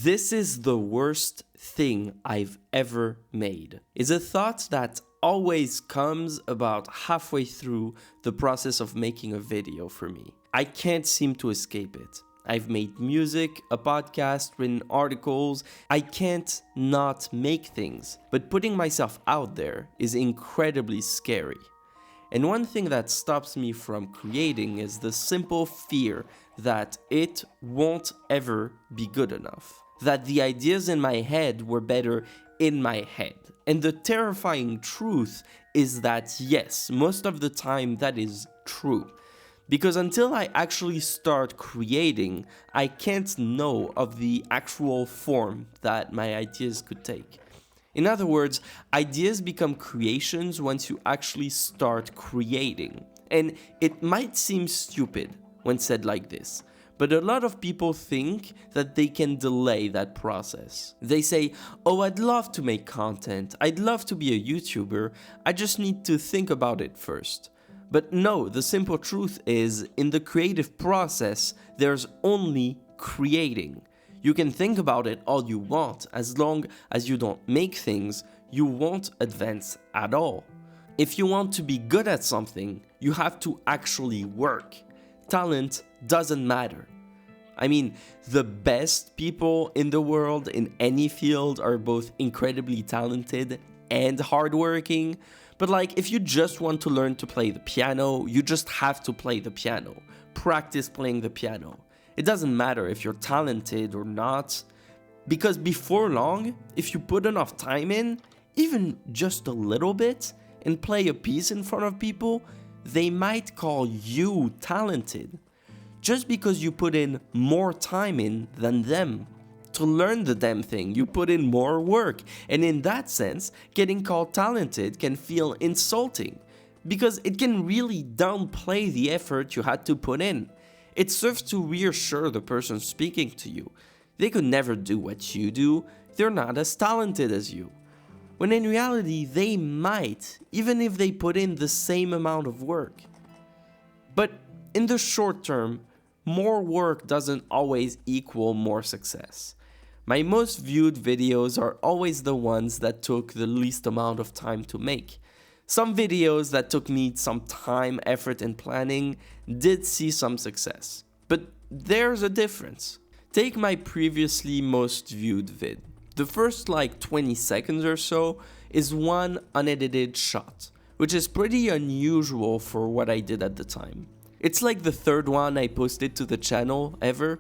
This is the worst thing I've ever made, is a thought that always comes about halfway through the process of making a video for me. I can't seem to escape it. I've made music, a podcast, written articles. I can't not make things, but putting myself out there is incredibly scary. And one thing that stops me from creating is the simple fear that it won't ever be good enough. That the ideas in my head were better in my head. And the terrifying truth is that yes, most of the time that is true. Because until I actually start creating, I can't know of the actual form that my ideas could take. In other words, ideas become creations once you actually start creating. And it might seem stupid when said like this, but a lot of people think that they can delay that process. They say, oh, I'd love to make content, I'd love to be a YouTuber, I just need to think about it first. But no, the simple truth is, in the creative process, there's only creating. You can think about it all you want, as long as you don't make things, you won't advance at all. If you want to be good at something, you have to actually work. Talent doesn't matter. I mean, the best people in the world in any field are both incredibly talented and hardworking. But like, if you just want to learn to play the piano, you just have to play the piano. Practice playing the piano. It doesn't matter if you're talented or not, because before long, if you put enough time in, even just a little bit, and play a piece in front of people, they might call you talented. Just because you put in more time in than them. To learn the damn thing, you put in more work, and in that sense, getting called talented can feel insulting, because it can really downplay the effort you had to put in. It serves to reassure the person speaking to you. They could never do what you do, they're not as talented as you. When in reality, they might, even if they put in the same amount of work. But in the short term, more work doesn't always equal more success. My most viewed videos are always the ones that took the least amount of time to make. Some videos that took me some time, effort, and planning did see some success. But there's a difference. Take my previously most viewed vid. The first 20 seconds or so is one unedited shot, which is pretty unusual for what I did at the time. It's like the third one I posted to the channel ever.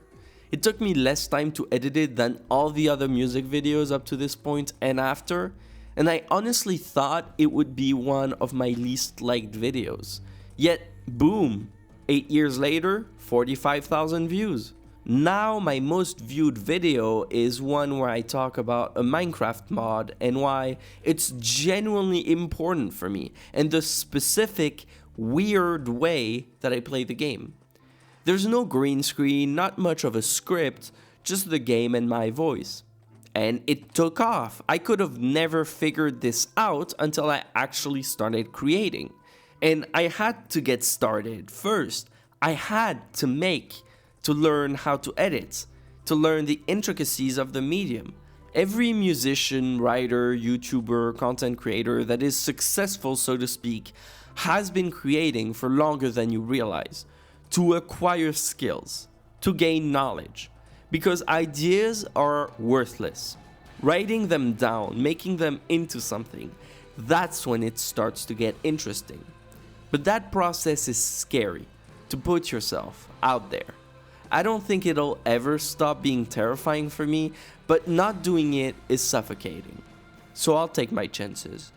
It took me less time to edit it than all the other music videos up to this point and after. And I honestly thought it would be one of my least liked videos. Yet, boom, 8 years later, 45,000 views. Now my most viewed video is one where I talk about a Minecraft mod and why it's genuinely important for me and the specific, weird way that I play the game. There's no green screen, not much of a script, just the game and my voice. And it took off. I could have never figured this out until I actually started creating. And I had to get started first. I had to make, to learn how to edit, to learn the intricacies of the medium. Every musician, writer, YouTuber, content creator that is successful, so to speak, has been creating for longer than you realize, to acquire skills, to gain knowledge. Because ideas are worthless. Writing them down, making them into something, that's when it starts to get interesting. But that process is scary, to put yourself out there. I don't think it'll ever stop being terrifying for me, but not doing it is suffocating. So I'll take my chances.